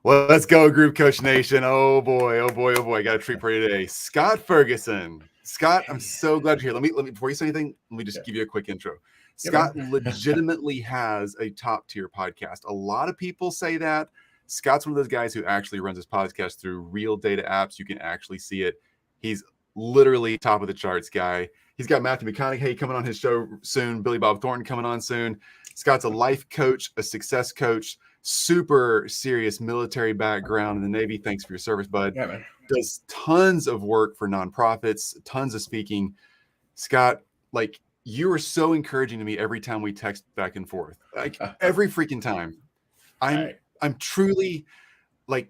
Let's go, Group Coach Nation. Oh boy, oh boy, oh boy. I got a treat for you today. Scott Ferguson. Scott, I'm so glad you're here. Let me before you say anything, let me just give you a quick intro. Scott legitimately has a top tier podcast. A lot of people say that. Scott's one of those guys who actually runs his podcast through real data apps. You can actually see it. He's literally top of the charts guy. He's got Matthew McConaughey coming on his show soon. Billy Bob Thornton coming on soon. Scott's a life coach, a success coach, super serious military background in the Navy. Thanks for your service, bud. Yeah, man. Does tons of work for nonprofits, tons of speaking. Scott, like, you are so encouraging to me every time we text back and forth. Like every freaking time. I'm truly like,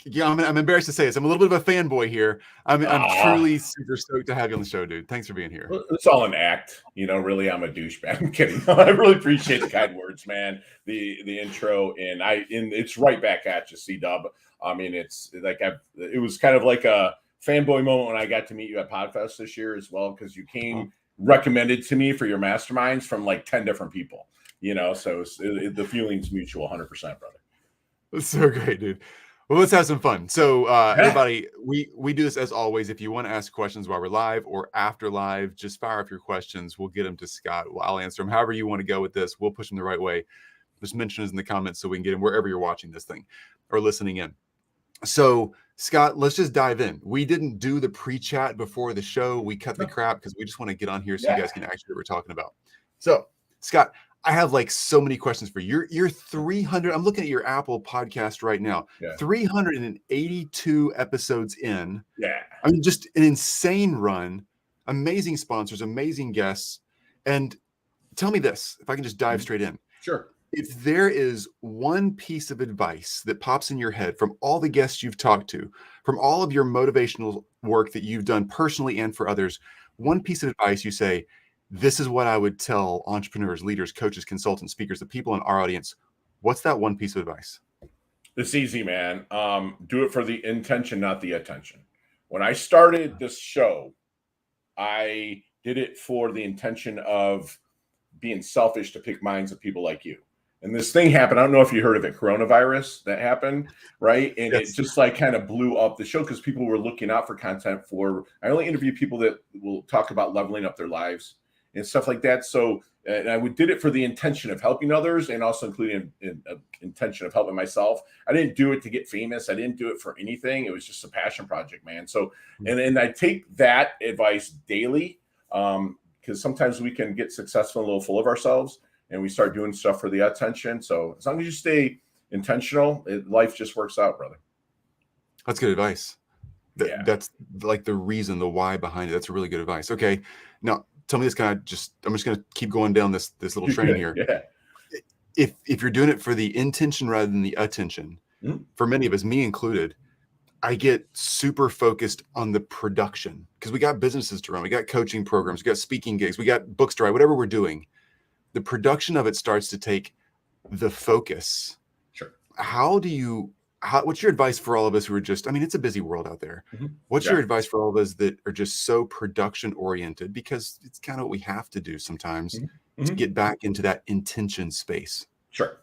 yeah, I'm embarrassed to say this. I'm a little bit of a fanboy here. I'm truly super stoked to have you on the show, dude. Thanks for being here. It's all an act, really. I'm a douchebag. I'm kidding. I really appreciate the kind words, man. The intro, and it's right back at you, C-Dub. I mean, it's like it was kind of like a fanboy moment when I got to meet you at Podfest this year as well, because you came recommended to me for your masterminds from like 10 different people. So the feeling's mutual, 100%, brother. That's so great, dude. Well, let's have some fun. So everybody, we do this as always. If you want to ask questions while we're live or after live, just fire up your questions. We'll get them to Scott. I'll answer them however you want to go with this. We'll push them the right way. Just mention us in the comments so we can get them wherever you're watching this thing or listening in. So Scott, let's just dive in. We didn't do the pre-chat before the show. We cut the crap because we just want to get on here so you guys can actually hear what we're talking about. So Scott, I have like so many questions for you. You're 300. I'm looking at your Apple podcast right now. 382 episodes in. Yeah. I mean, just an insane run. Amazing sponsors, amazing guests. And tell me this, if I can just dive straight in. Sure. If there is one piece of advice that pops in your head from all the guests you've talked to, from all of your motivational work that you've done personally and for others, one piece of advice you say, this is what I would tell entrepreneurs, leaders, coaches, consultants, speakers, the people in our audience. What's that one piece of advice? It's easy, man. Do it for the intention, not the attention. When I started this show, I did it for the intention of being selfish to pick minds of people like you. And this thing happened. I don't know if you heard of it, coronavirus that happened, right? And it just like kind of blew up the show because people were looking out for content for, I only interview people that will talk about leveling up their lives and stuff like that. So I did it for the intention of helping others and also including intention of helping myself. I didn't do it to get famous. I didn't do it for anything. It was just a passion project, man. So, and I take that advice daily because sometimes we can get successful and a little full of ourselves and we start doing stuff for the attention. So as long as you stay intentional, life just works out, brother. That's good advice. That's like the reason, the why behind it. That's really good advice. Okay. Now, tell me this I'm just going to keep going down this little train here. If you're doing it for the intention rather than the attention, for many of us, me included, I get super focused on the production because we got businesses to run. We got coaching programs, we got speaking gigs, we got books to write, whatever we're doing. The production of it starts to take the focus. Sure. What's your advice for all of us who are just, I mean, it's a busy world out there. What's your advice for all of us that are just so production oriented? Because it's kind of what we have to do sometimes to get back into that intention space. Sure.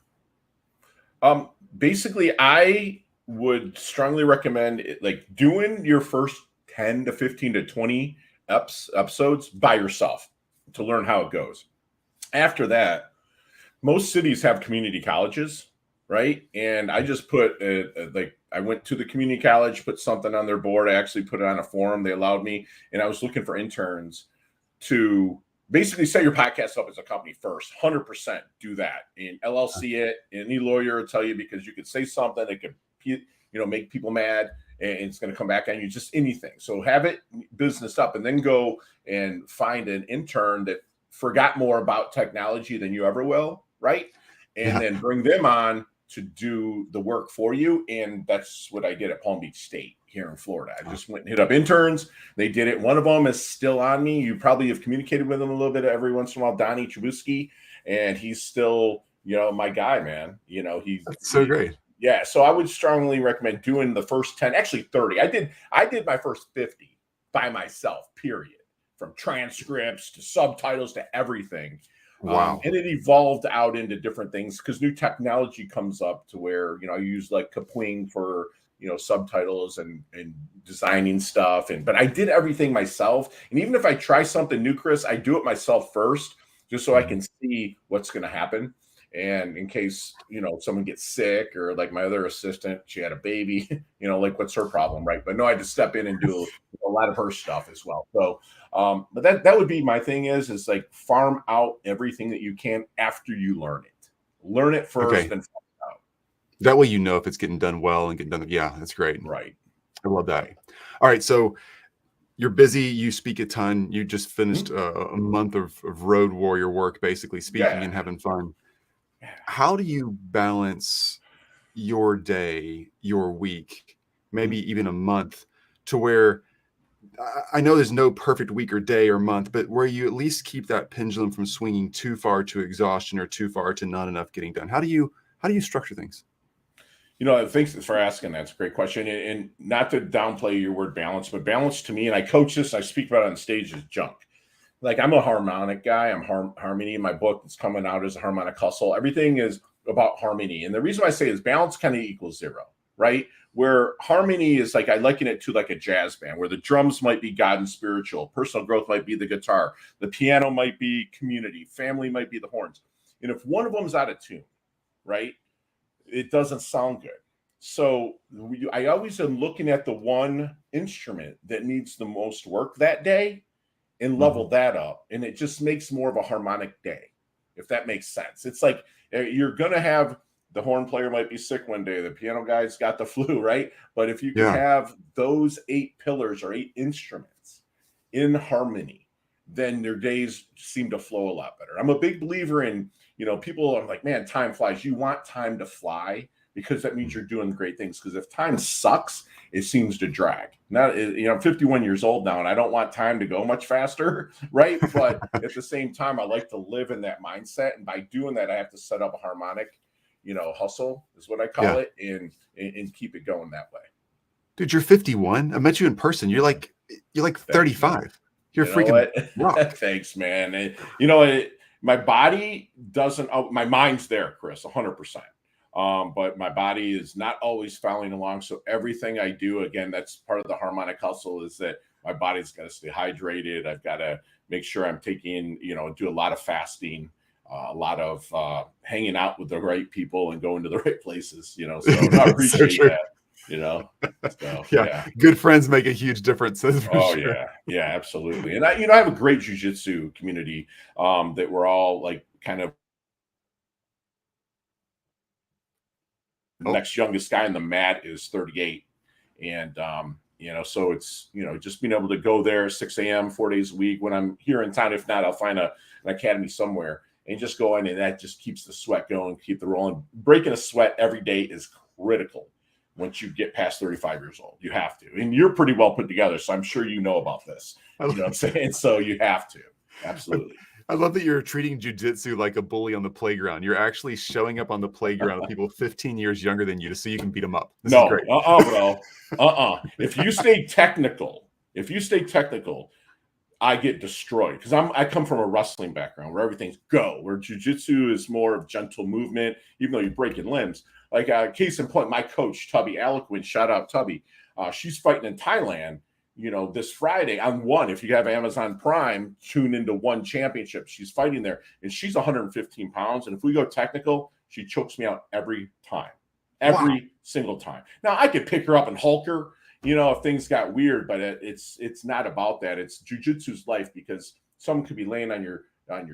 Basically, I would strongly recommend like doing your first 10 to 15 to 20 episodes by yourself to learn how it goes. After that, most cities have community colleges. Right. And I just put I went to the community college, put something on their board. I actually put it on a forum. They allowed me. And I was looking for interns to basically set your podcast up as a company first. 100% do that. And LLC it. Any lawyer will tell you because you could say something that could, make people mad and it's going to come back on you, just anything. So have it business up and then go and find an intern that forgot more about technology than you ever will. Right. And then bring them on to do the work for you. And that's what I did at Palm Beach State here in Florida. I just went and hit up interns. They did it. One of them is still on me. You probably have communicated with him a little bit every once in a while, Donnie Trubisky. And he's still, my guy, man. That's so great. Yeah. So I would strongly recommend doing the first 10, actually 30. I did my first 50 by myself, period. From transcripts to subtitles to everything. Wow. And it evolved out into different things because new technology comes up to where, I use like Kapwing for, subtitles and designing stuff. But I did everything myself. And even if I try something new, Chris, I do it myself first, just so I can see what's going to happen. And in case, someone gets sick, or like my other assistant, she had a baby, like what's her problem, right? But no, I had to step in and do a lot of her stuff as well. So, but that would be my thing is like farm out everything that you can after you learn it. Learn it first and farm it out. That way if it's getting done well and getting done. Yeah, that's great. Right. I love that. All right, so you're busy. You speak a ton. You just finished a month of road warrior work, basically speaking and having fun. How do you balance your day, your week, maybe even a month, to where I know there's no perfect week or day or month, but where you at least keep that pendulum from swinging too far to exhaustion or too far to not enough getting done? How do you structure things? Thanks for asking. That's a great question. And not to downplay your word balance, but balance to me, and I coach this, I speak about it on stage, is junk. Like, I'm a harmonic guy. I'm harmony. In my book that's coming out as a harmonic hustle. Everything is about harmony. And the reason why I say is balance kind of equals zero, right? Where harmony is like, I liken it to like a jazz band, where the drums might be God and spiritual, personal growth might be the guitar, the piano might be community, family might be the horns. And if one of them's out of tune, right, it doesn't sound good. So I always am looking at the one instrument that needs the most work that day and level that up. And it just makes more of a harmonic day, if that makes sense. It's like you're going to have the horn player might be sick one day. The piano guy's got the flu, right? But if you can have those 8 pillars or 8 instruments in harmony, then their days seem to flow a lot better. I'm a big believer in, people are like, man, time flies. You want time to fly because that means you're doing great things. Because if time sucks, it seems to drag. I'm 51 years old now, and I don't want time to go much faster, right? But at the same time, I like to live in that mindset. And by doing that, I have to set up a harmonic, hustle is what I call it, and keep it going that way. Dude, you're 51. I met you in person. You're like 35. You're freaking rock. Thanks, man. My body doesn't. My mind's there, Chris, 100%. But my body is not always following along. So everything I do, again, that's part of the harmonic hustle, is that my body's got to stay hydrated. I've got to make sure I'm taking, do a lot of fasting, a lot of hanging out with the right people and going to the right places, so I appreciate that, So, good friends make a huge difference. Yeah, absolutely. And I have a great jiu-jitsu community that we're all like kind of next youngest guy in the mat is 38. And, so it's, just being able to go there 6 a.m., 4 days a week when I'm here in town. If not, I'll find an academy somewhere and just go in, and that just keeps the sweat going, keep the rolling. Breaking a sweat every day is critical. Once you get past 35 years old, you have to. And you're pretty well put together, so I'm sure you know about this. You know what I'm saying? So you have to. Absolutely. I love that you're treating jiu-jitsu like a bully on the playground. You're actually showing up on the playground with people 15 years younger than you, so you can beat them up. This is great. Bro. If you stay technical, I get destroyed, because I come from a wrestling background where everything's go, where jiu-jitsu is more of gentle movement, even though you're breaking limbs. Like case in point, my coach, Tubby Aliquin, shout out Tubby. She's fighting in Thailand, this Friday on One. If you have Amazon Prime, tune into One Championship. She's fighting there, and she's 115 pounds. And if we go technical, she chokes me out every time, single time. Now, I could pick her up and Hulk her, if things got weird, but it's not about that. It's jiu-jitsu's life, because someone could be laying on your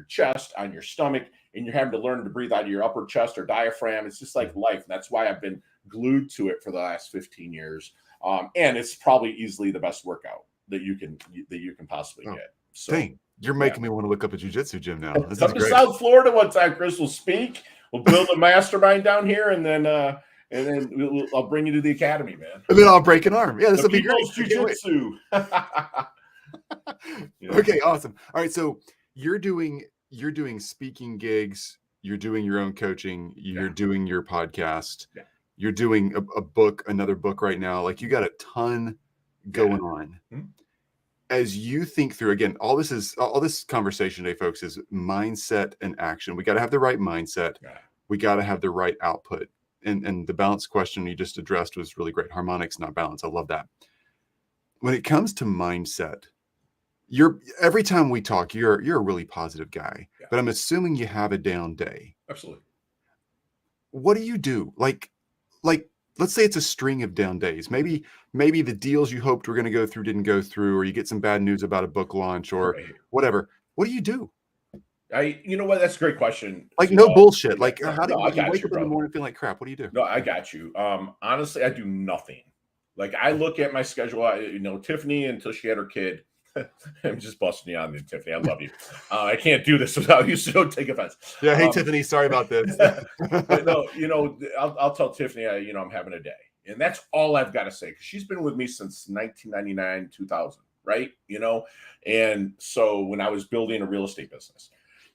chest, on your stomach, and you're having to learn to breathe out of your upper chest or diaphragm. It's just like life. And that's why I've been glued to it for the last 15 years. And it's probably easily the best workout that you can possibly get. So, dang, you're making me want to look up a jiu-jitsu gym now. This Come is to great. South Florida one time, Chris. We'll speak. We'll build a mastermind down here, and then I'll bring you to the academy, man. And then I'll break an arm. Yeah, this will be great. Jiu-jitsu. Okay, awesome. All right, so you're doing speaking gigs. You're doing your own coaching. You're doing your podcast. Yeah. You're doing another book right now. Like, you got a ton going on. Mm-hmm. as you think through, again, all this conversation today, folks, is mindset and action. We got to have the right mindset. Yeah. We got to have the right output. And the balance question you just addressed was really great. Harmonics, not balance. I love that. When it comes to mindset, every time we talk, you're a really positive guy, but I'm assuming you have a down day. Absolutely. What do you do? Like, let's say it's a string of down days. Maybe the deals you hoped were going to go through didn't go through, or you get some bad news about a book launch or whatever. What do you do? You know what? That's a great question. Like, no bullshit. Like, how do I you got wake you, up in bro. the morning feeling like crap? What do you do? No, I got you. Honestly, I do nothing. Like, I look at my schedule. Tiffany, until she had her kid, I'm just busting you on there, Tiffany. I love you. I can't do this without you, so don't take offense. Yeah, hey Tiffany, sorry about this. But no, I'll tell Tiffany, I'm having a day, and that's all I've got to say, because she's been with me since 1999, 2000, right? And so when I was building a real estate business,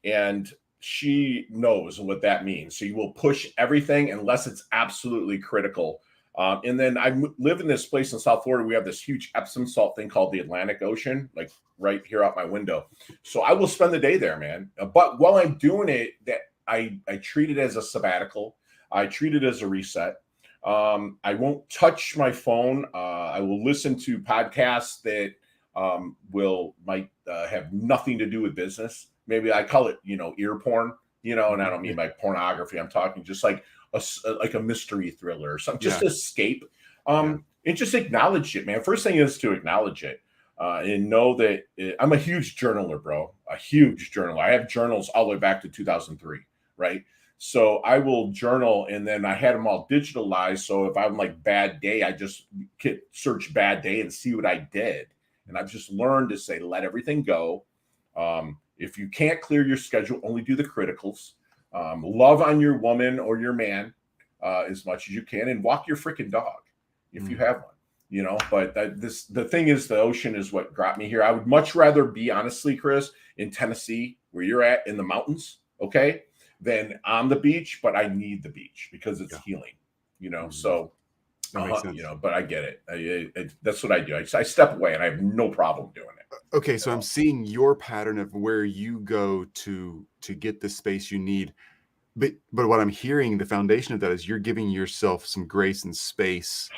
and she knows what that means. So you will push everything unless it's absolutely critical. And then I live in this place in South Florida. We have this huge Epsom salt thing called the Atlantic Ocean, like right here out my window. So I will spend the day there, man. But while I'm doing it, that I treat it as a sabbatical. I treat it as a reset. I won't touch my phone. I will listen to podcasts that might have nothing to do with business. Maybe I call it, ear porn, and I don't mean like pornography. I'm talking just like a mystery thriller or something, just escape. And just acknowledge it, man. First thing is to acknowledge it and know that I'm a huge journaler, bro. A huge journaler. I have journals all the way back to 2003, right? So I will journal, and then I had them all digitalized. So if I'm like bad day, I just search bad day and see what I did. And I've just learned to say, let everything go. If you can't clear your schedule, only do the criticals. Love on your woman or your man as much as you can, and walk your freaking dog if you have one. But the thing is, the ocean is what got me here. I would much rather be, honestly, Chris, in Tennessee, where you're at, in the mountains, okay, than on the beach. But I need the beach because it's healing, So, but I get it. That's what I do. I step away, and I have no problem doing it. Okay, so I'm seeing your pattern of where you go to get the space you need. But what I'm hearing, the foundation of that is you're giving yourself some grace and space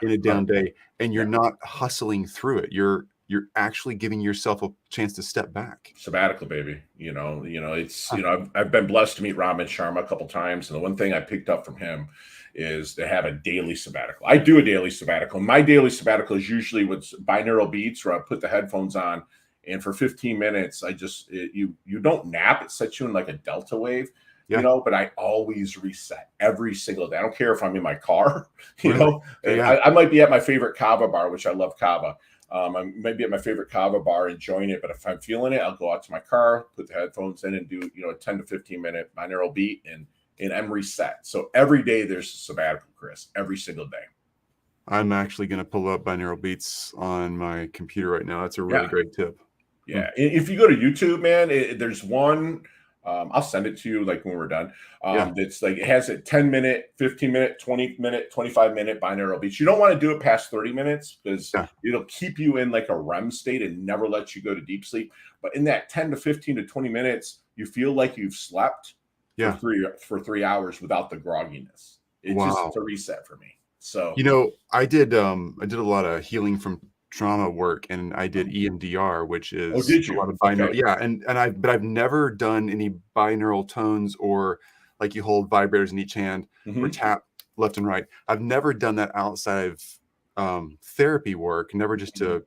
in a down day, and you're not hustling through it. You're actually giving yourself a chance to step back. Sabbatical, baby. It's I've been blessed to meet Raman Sharma a couple times, and the one thing I picked up from him is to have a daily sabbatical. I do a daily sabbatical. My daily sabbatical is usually with binaural beats, where I put the headphones on, and for 15 minutes, you don't nap. It sets you in like a delta wave. But I always reset every single day. I don't care if I'm in my car, I might be at my favorite kava bar, which I love kava. I might be at my favorite kava bar enjoying it, but if I'm feeling it, I'll go out to my car, put the headphones in, and do, a 10 to 15 minute binaural beat, and I'm reset. So every day there's a sabbatical, Chris, every single day. I'm actually going to pull up binaural beats on my computer right now. That's a really great tip. Yeah. If you go to YouTube, man, there's one. I'll send it to you like when we're done. It's like, it has a 10-minute, 15-minute, 20-minute, 25-minute binaural beats. You don't want to do it past 30 minutes because it'll keep you in like a REM state and never let you go to deep sleep. But in that 10 to 15 to 20 minutes, you feel like you've slept for 3 hours without the grogginess. It's just a reset for me. So I did a lot of healing from trauma work, and I did EMDR, which is a lot of binaural. But I've never done any binaural tones, or like you hold vibrators in each hand or tap left and right. I've never done that outside of therapy work, never just to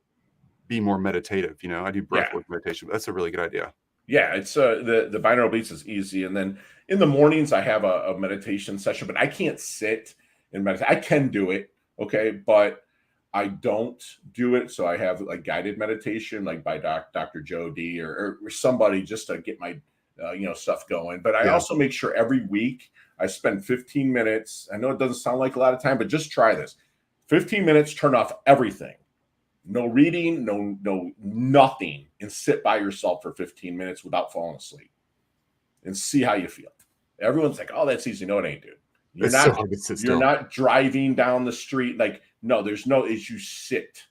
be more meditative. I do breathwork meditation, but that's a really good idea. Yeah, it's the binaural beats is easy, and then in the mornings I have a meditation session, but I can't sit and meditate. I can do it, okay, but I don't do it. So I have like guided meditation, like by Dr. Joe D or somebody, just to get my stuff going. But I also make sure every week I spend 15 minutes. I know it doesn't sound like a lot of time, but just try this. 15 minutes, turn off everything. No reading, no nothing, and sit by yourself for 15 minutes without falling asleep, and see how you feel. Everyone's like, "Oh, that's easy." No, it ain't, dude. You're not driving down the street. Like, no, there's no, as you sit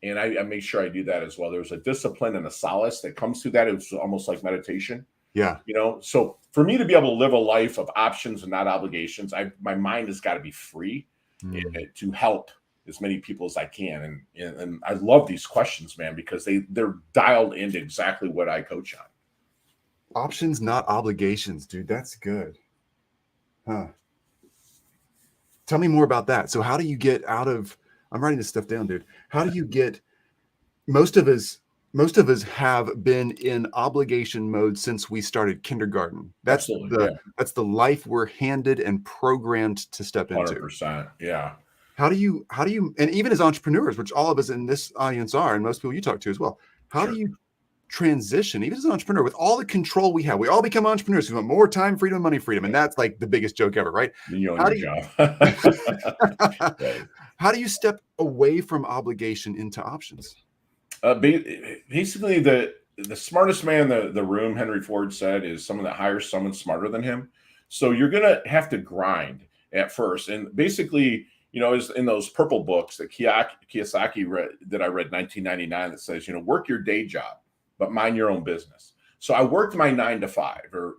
And I make sure I do that as well. There's a discipline and a solace that comes through that. It's almost like meditation. Yeah. So for me to be able to live a life of options and not obligations, my mind has got to be free to help as many people as I can. And I love these questions, man, because they're dialed into exactly what I coach on. Options, not obligations, dude. That's good. Huh. Tell me more about that. So how do you get out of, I'm writing this stuff down, dude. How do you get, most of us have been in obligation mode since we started kindergarten. That's that's the life we're handed and programmed to step into. 100%. Yeah. How do you, and even as entrepreneurs, which all of us in this audience are, and most people you talk to as well, how do you transition, even as an entrepreneur, with all the control we have? We all become entrepreneurs. We want more time, freedom, money, freedom. And that's like the biggest joke ever, right? How do you how do you step away from obligation into options? Basically, the smartest man in the room, Henry Ford said, is someone that hires someone smarter than him. So you're going to have to grind at first. And basically, is in those purple books that Kiyosaki read, that I read in 1999, that says, work your day job, but mind your own business. So I worked my 9 to 5, or,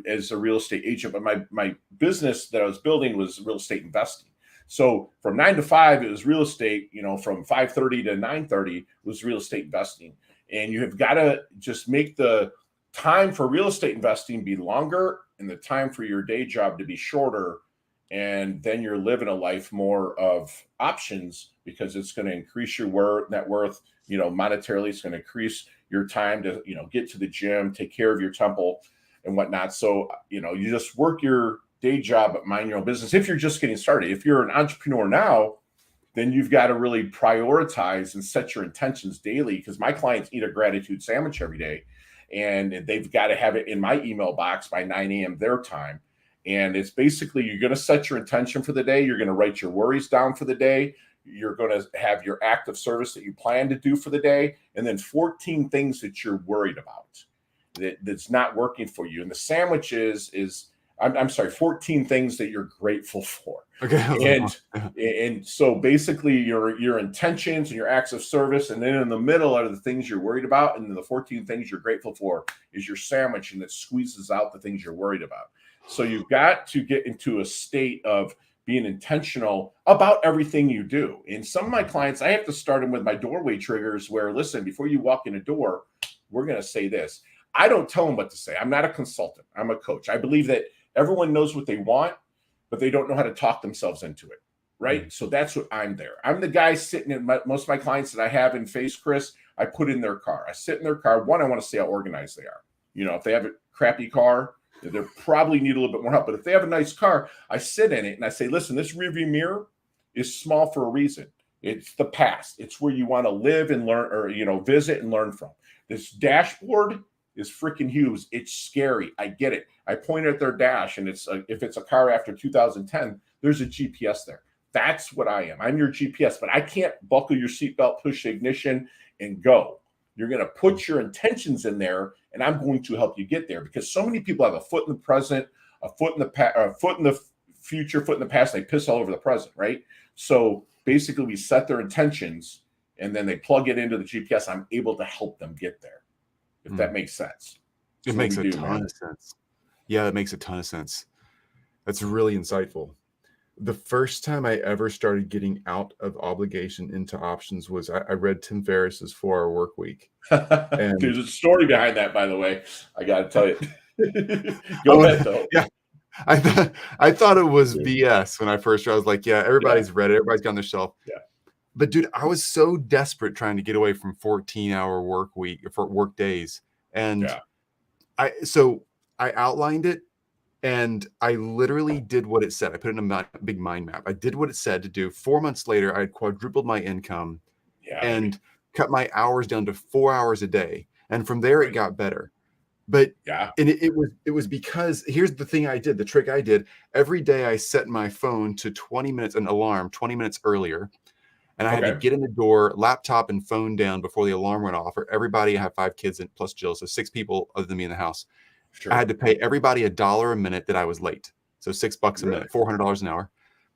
as a real estate agent, but my business that I was building was real estate investing. So from 9 to 5, it was real estate, from 5:30 to 9:30 was real estate investing. And you have got to just make the time for real estate investing be longer and the time for your day job to be shorter. And then you're living a life more of options, because it's going to increase your net worth, monetarily. It's going to increase your time to, get to the gym, take care of your temple and whatnot. So, you just work your day job, but mind your own business. If you're just getting started, if you're an entrepreneur now, then you've got to really prioritize and set your intentions daily, because my clients eat a gratitude sandwich every day, and they've got to have it in my email box by 9 a.m. their time. And it's basically, you're going to set your intention for the day. You're going to write your worries down for the day. You're going to have your act of service that you plan to do for the day. And then 14 things that you're worried about that's not working for you. And the sandwich is 14 things that you're grateful for. Okay. And so basically your intentions and your acts of service, and then in the middle are the things you're worried about. And then the 14 things you're grateful for is your sandwich, and that squeezes out the things you're worried about. So you've got to get into a state of being intentional about everything you do. And some of my clients, I have to start them with my doorway triggers, where, listen, before you walk in a door, we're going to say this. I don't tell them what to say. I'm not a consultant. I'm a coach. I believe that everyone knows what they want, but they don't know how to talk themselves into it, right? Mm-hmm. So that's what I'm there. I'm the guy sitting in most of my clients that I have in face, Chris, I put in their car. I sit in their car. One, I want to see how organized they are. If they have a crappy car, they probably need a little bit more help. But if they have a nice car, I sit in it and I say, listen, this rearview mirror is small for a reason. It's the past. It's where you want to live and learn, or, visit and learn from. This dashboard is freaking huge. It's scary. I get it. I point at their dash, and if it's a car after 2010, there's a GPS there. That's what I am. I'm your GPS, but I can't buckle your seatbelt, push the ignition, and go. You're going to put your intentions in there, and I'm going to help you get there, because so many people have a foot in the present, a foot in the future, foot in the past. They piss all over the present, right? So basically, we set their intentions, and then they plug it into the GPS. I'm able to help them get there, if that makes sense. It makes a ton of sense. Yeah, that makes a ton of sense. That's really insightful. The first time I ever started getting out of obligation into options was I read Tim Ferriss's 4-Hour Work Week. And there's a story behind that, by the way. I got to tell you. Go ahead, though. Yeah, I thought it was BS when I first read. I was like, yeah, everybody's read it. Everybody's got on their shelf. Yeah. But dude, I was so desperate trying to get away from 14-hour work week for work days. And I outlined it. And I literally did what it said. I put it in a big mind map. I did what it said to do. 4 months later, I had quadrupled my income and cut my hours down to 4 hours a day. And from there, it got better. But and it was because here's the thing I did, the trick I did. Every day I set my phone to 20 minutes, an alarm 20 minutes earlier. And I had to get in the door, laptop and phone down before the alarm went off. For everybody, I have 5 kids and plus Jill, so 6 people other than me in the house. Sure. I had to pay everybody $1 a minute that I was late. So $6 a minute, $400 an hour.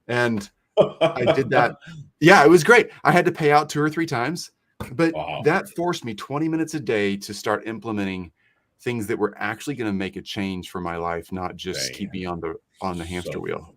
And I did that. Yeah, it was great. I had to pay out 2 or 3 times But Wow. that forced me 20 minutes a day to start implementing things that were actually going to make a change for my life, not just keep me on the hamster So wheel.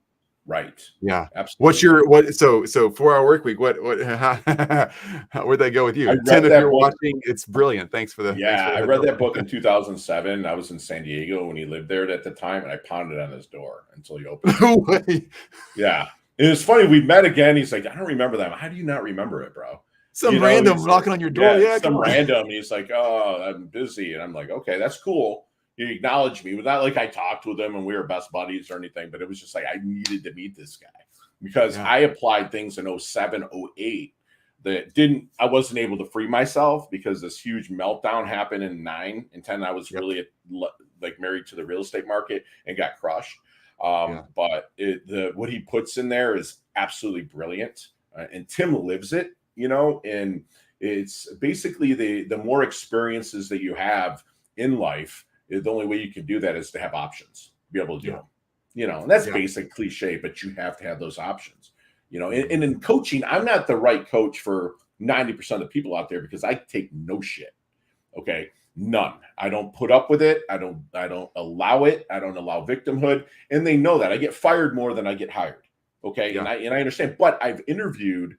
right. Yeah. Absolutely. So 4-hour work week? Where'd that go with I you? Tim, read if that you're book. watching, it's brilliant. Thanks for the Yeah, I heads read up. that book in 2007. I was in San Diego when he lived there at the time, and I pounded on his door until he opened it. No way. Yeah. And it's funny, we met again. He's like, I don't remember that. How do you not remember it, bro? Some random He's knocking on your door. Yeah, come some on. random. He's like, oh, I'm busy. And I'm like, okay, that's cool. He acknowledged me. It was not like I talked with him and we were best buddies or anything, but it was just like I needed to meet this guy because I applied things in 07, 08 that I wasn't able to free myself because this huge meltdown happened in 9 and 10. I was really like married to the real estate market and got crushed. But what he puts in there is absolutely brilliant. And Tim lives it, and it's basically the more experiences that you have in life, the only way you can do that is to have options, be able to do them, and that's basic cliche, but you have to have those options, and in coaching, I'm not the right coach for 90% of the people out there because I take no shit. Okay. None. I don't put up with it. I don't allow it. I don't allow victimhood. And they know that I get fired more than I get hired. Okay. Yeah. And I understand, but I've interviewed,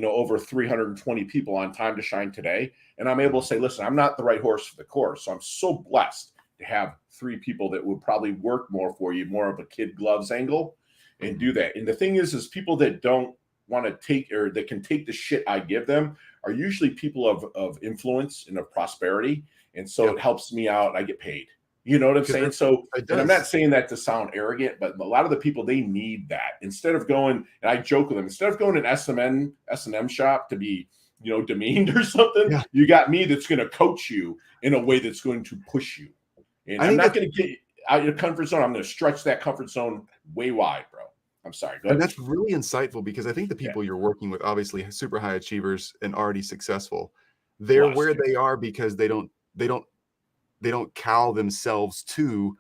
over 320 people on Time to Shine today. And I'm able to say, listen, I'm not the right horse for the course. So I'm so blessed to have 3 people that would probably work more for you, more of a kid gloves angle and do that. And the thing is people that don't want to take, or that can take the shit I give them, are usually people of influence and of prosperity. And so it helps me out. I get paid. You know what I'm saying? So, and I'm not saying that to sound arrogant, but a lot of the people, they need that. Instead of going, and I joke with them, instead of going to an S&M shop to be, demeaned or something, you got me that's going to coach you in a way that's going to push you. And I'm not going to get out of your comfort zone. I'm going to stretch that comfort zone way wide, bro. I'm sorry. Go ahead. And that's really insightful because I think the people you're working with, obviously super high achievers and already successful, they're where they are because they don't cow themselves to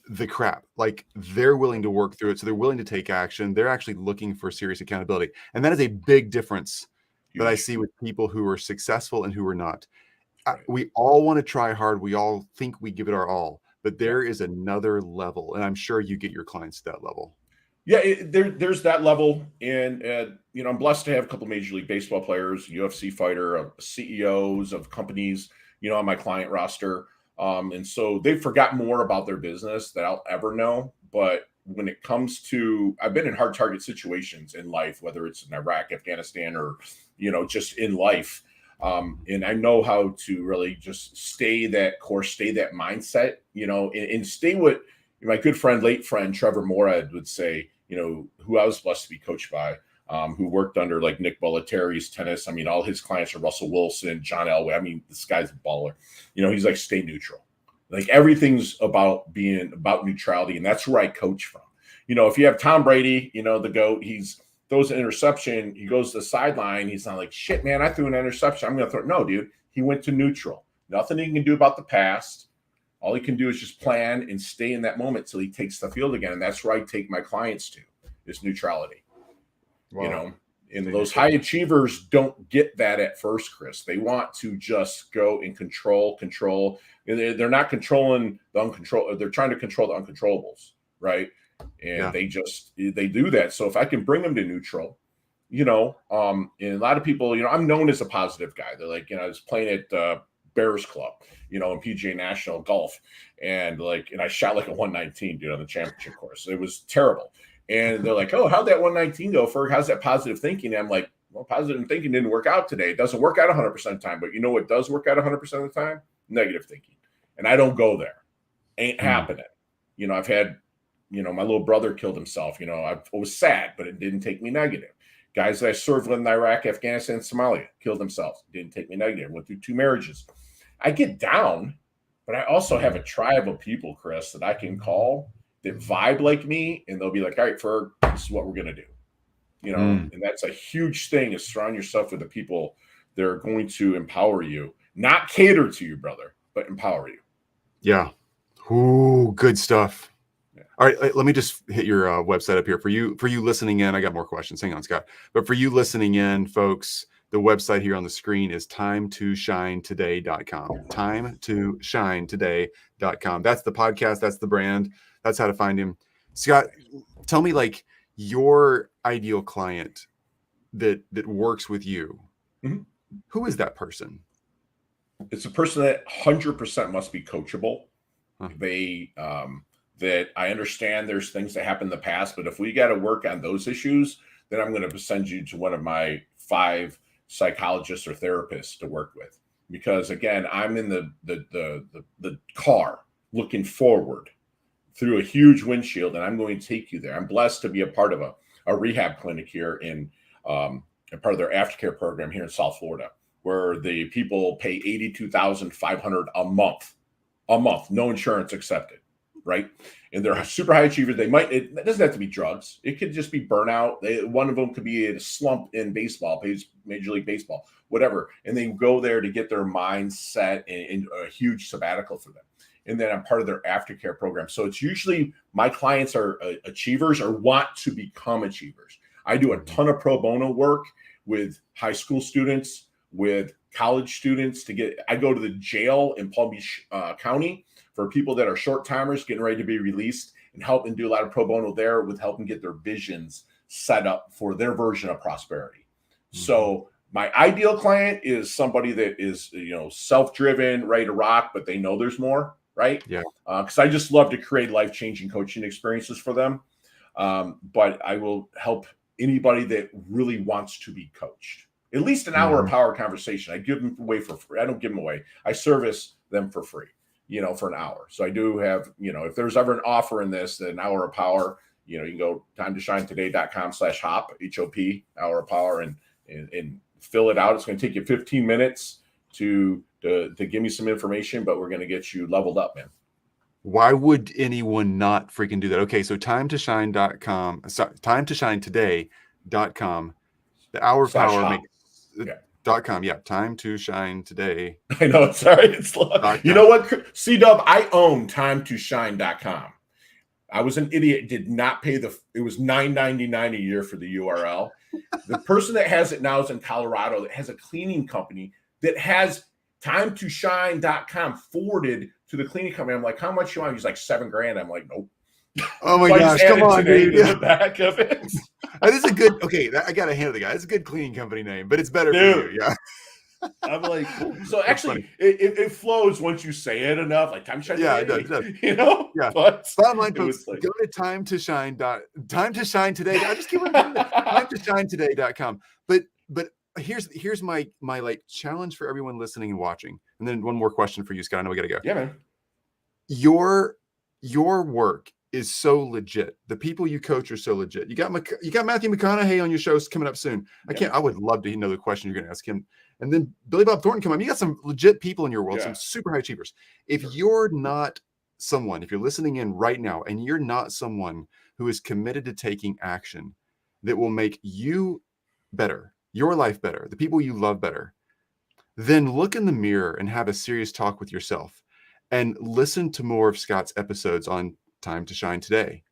the crap. Like they're willing to work through it. So they're willing to take action. They're actually looking for serious accountability. And that is a big difference that I see with people who are successful and who are not. We all want to try hard. We all think we give it our all, but there is another level. And I'm sure you get your clients to that level. Yeah, there's that level. And, I'm blessed to have a couple of Major League Baseball players, UFC fighter, CEOs of companies, on my client roster. And so they've forgotten more about their business than I'll ever know. But when it comes to, I've been in hard target situations in life, whether it's in Iraq, Afghanistan, or, just in life. And I know how to really just stay that course, stay that mindset, and stay what my good friend, late friend, Trevor Morad would say, who I was blessed to be coached by, who worked under like Nick Bollettieri's tennis. I mean, all his clients are Russell Wilson, John Elway. I mean, this guy's a baller. He's like, stay neutral. Like everything's about being about neutrality. And that's where I coach from. If you have Tom Brady, the GOAT, he's throws an interception. He goes to the sideline. He's not like, shit, man, I threw an interception. I'm going to throw it. No, dude, he went to neutral. Nothing he can do about the past. All he can do is just plan and stay in that moment till he takes the field again. And that's where I take my clients to, is neutrality. Wow. And those high achievers don't get that at first, Chris. They want to just go and control. They're not controlling the uncontrollable. They're trying to control the uncontrollables, right? And they do that. So if I can bring them to neutral, and a lot of people, I'm known as a positive guy. They're like, I was playing at Bears Club, in PGA National Golf, and I shot like a 119, dude, on the championship course. It was terrible. And they're like, oh, how'd that 119 go, Ferg? How's that positive thinking? And I'm like, well, positive thinking didn't work out today. It doesn't work out 100% of the time, but you know what does work out 100% of the time? Negative thinking. And I don't go there. Ain't happening. I've had, my little brother killed himself. I was sad, but it didn't take me negative. Guys that I served with in Iraq, Afghanistan, Somalia killed themselves. Didn't take me negative. Went through 2 marriages. I get down, but I also have a tribe of people, Chris, that I can call that vibe like me, and they'll be like, all right, Ferg, this is what we're going to do. And that's a huge thing, is surround yourself with the people that are going to empower you, not cater to you, brother, but empower you. Yeah. Ooh, good stuff. Yeah. All right. Let me just hit your website up here for you listening in. I got more questions. Hang on, Scott. But for you listening in, folks, The website here on the screen is timetoshinetoday.com. Timetoshinetoday.com. That's the podcast. That's the brand. That's how to find him. Scott, tell me like your ideal client that works with you. Mm-hmm. Who is that person? It's a person that 100% must be coachable. Huh. They that I understand there's things that happened in the past, but if we got to work on those issues, then I'm going to send you to one of my 5 psychologists or therapists to work with. Because again, I'm in the car looking forward through a huge windshield, and I'm going to take you there. I'm blessed to be a part of a rehab clinic here in a part of their aftercare program here in South Florida, where the people pay $82,500 a month, no insurance accepted, right? And they're super high achievers. It doesn't have to be drugs. It could just be burnout. One of them could be a slump in baseball, plays Major League Baseball, whatever. And they go there to get their mind set in a huge sabbatical for them. And then I'm part of their aftercare program. So it's usually my clients are achievers or want to become achievers. I do a ton of pro bono work with high school students, with college students. I go to the jail in Palm Beach County for people that are short timers getting ready to be released, and help and do a lot of pro bono there with helping get their visions set up for their version of prosperity. Mm-hmm. So my ideal client is somebody that is, self-driven, ready to rock, but they know there's more, right? Yeah. Because I just love to create life-changing coaching experiences for them. But I will help anybody that really wants to be coached. At least an hour of power conversation. I give them away for free. I don't give them away. I service them for free, for an hour. So I do have, if there's ever an offer in this, an hour of power, you can go timetoshinetoday.com/hop, HOP, hour of power, and fill it out. It's going to take you 15 minutes to give me some information, but we're going to get you leveled up, man. Why would anyone not freaking do that? Okay, so timetoshinetoday.com, the hour of power makes .com. Yeah, time to shine today. I know. Sorry, it's you know what, C-Dub, I own timetoshin.com. I was an idiot. Did not pay it was $9.99 a year for the URL. The person that has it now is in Colorado that has a cleaning company that has timetoshin.com forwarded to the cleaning company. I'm like, how much you want? He's like $7,000. I'm like, nope. Oh my gosh, come on, dude. The back of it. This is a good, I got to hand it to the guy. It's a good cleaning company name, but it's better for you. Yeah. I'm like, so actually it flows once you say it enough, like time to shine. Yeah, it does. Yeah. But bottom line, folks, go to time to shine today. I just keep timetoshinetoday.com. But here's my like challenge for everyone listening and watching. And then one more question for you, Scott. I know we gotta go. Yeah, man. Your work is so legit. The people you coach are so legit. You got Matthew McConaughey on your shows coming up soon. I would love to know the question you're going to ask him. And then Billy Bob Thornton coming up. You got some legit people in your world, some super high achievers. If you're not someone, if you're listening in right now and you're not someone who is committed to taking action that will make you better, your life better, the people you love better, then look in the mirror and have a serious talk with yourself and listen to more of Scott's episodes on Time to Shine Today.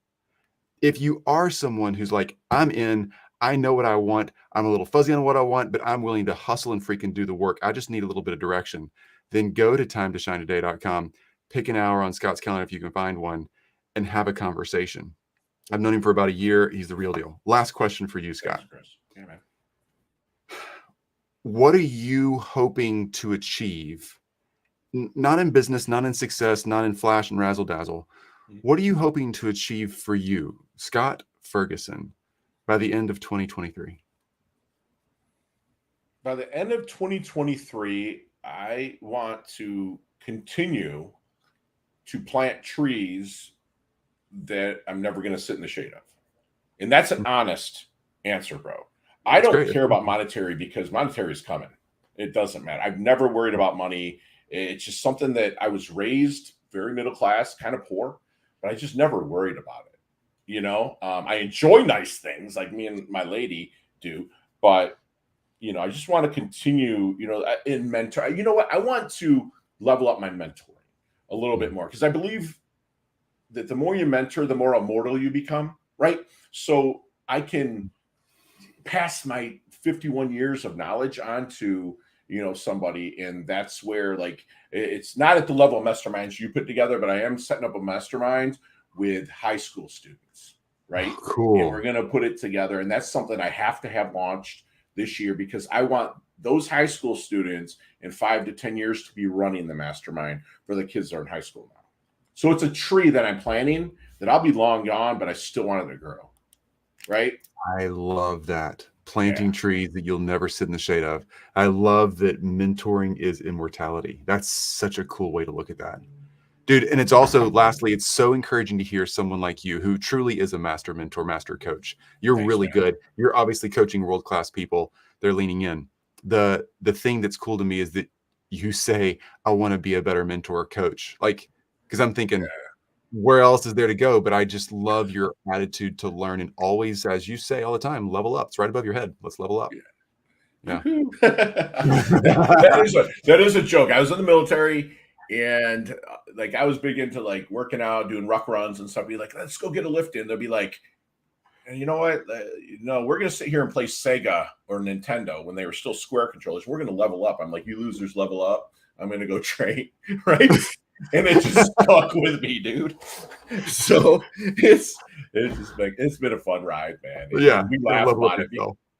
If you are someone who's like, I'm in, I know what I want, I'm a little fuzzy on what I want, but I'm willing to hustle and freaking do the work, I just need a little bit of direction, then go to timetoshinetoday.com, pick an hour on Scott's calendar if you can find one, and have a conversation. I've known him for about a year. He's the real deal. Last question for you, Scott. Thanks, Chris. Yeah, man. What are you hoping to achieve? Not in business, not in success, not in flash and razzle dazzle. What are you hoping to achieve for you, Scott Ferguson, by the end of 2023? By the end of 2023, I want to continue to plant trees that I'm never going to sit in the shade of. And that's an honest answer, bro. I don't care about monetary because monetary is coming. It doesn't matter. I've never worried about money. It's just something that I was raised very middle class, kind of poor, but I just never worried about it. I enjoy nice things like me and my lady do, but, I just want to continue, in mentor. You know what? I want to level up my mentoring a little bit more because I believe that the more you mentor, the more immortal you become, right? So I can pass my 51 years of knowledge onto, somebody. And that's where, like, it's not at the level of masterminds you put together, but I am setting up a mastermind with high school students, right? Cool. And we're going to put it together. And that's something I have to have launched this year, because I want those high school students in 5 to 10 years to be running the mastermind for the kids that are in high school now. So it's a tree that I'm planting that I'll be long gone, but I still want it to grow. Right. I love that. Planting trees that you'll never sit in the shade of. I love that mentoring is immortality. That's such a cool way to look at that. Dude, and it's also, lastly, it's so encouraging to hear someone like you who truly is a master mentor, master coach. You're really good. You're obviously coaching world-class people. They're leaning in. The thing that's cool to me is that you say, I want to be a better mentor or coach. Like, because I'm thinking, where else is there to go? But I just love your attitude to learn, and always, as you say all the time, level up. It's right above your head. Let's level up. Yeah. that is a joke. I was in the military, and like, I was big into like working out, doing ruck runs and stuff. Be like, let's go get a lift in. They'll be like, you know what? No, we're going to sit here and play Sega or Nintendo when they were still square controllers. We're going to level up. I'm like, you losers level up. I'm going to go train. Right. And it just stuck with me, dude. So it's been a fun ride, man. We laugh about it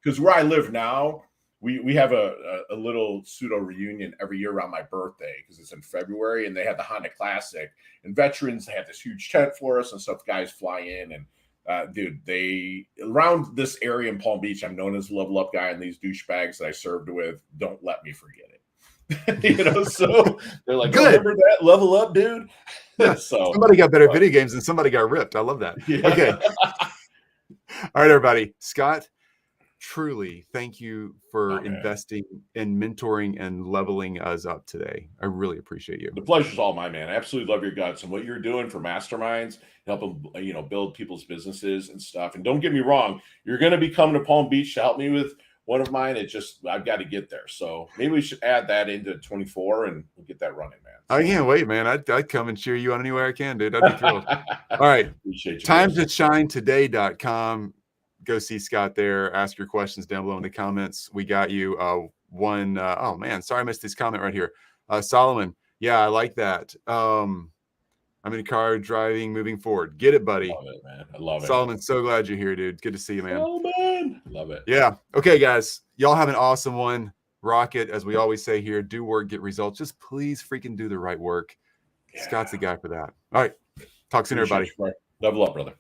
because where I live now, we have a little pseudo reunion every year around my birthday, because it's in February, and they have the Honda Classic, and veterans, they have this huge tent for us and stuff. Guys fly in, and dude, they around this area in Palm Beach, I'm known as the level up guy, and these douchebags that I served with don't let me forget it. So they're like, good. Remember that level up, dude? Yeah. So somebody got better video games and somebody got ripped. I love that. Yeah. Okay. All right, everybody. Scott, truly, thank you for investing in mentoring and leveling us up today. I really appreciate you. The pleasure's all mine, man. I absolutely love your guts and what you're doing for masterminds, help them, build people's businesses and stuff. And don't get me wrong, you're going to be coming to Palm Beach to help me with one of mine. I've got to get there. So maybe we should add that into 24 and we'll get that running, man. I can't wait, man. I'd come and cheer you on anywhere I can, dude. I'd be thrilled. All right. TimesToShineToday.com. Go see Scott there. Ask your questions down below in the comments. We got you oh man, sorry I missed this comment right here. Solomon. Yeah, I like that. I'm in a car driving, moving forward. Get it, buddy. Love it, man. I love it. Solomon, so glad you're here, dude. Good to see you, man. Oh, man. Love it. Yeah. Okay, guys. Y'all have an awesome one. Rock it. As we always say here, do work, get results. Just please freaking do the right work. Yeah. Scott's the guy for that. All right. Talk soon, everybody. Level up, brother.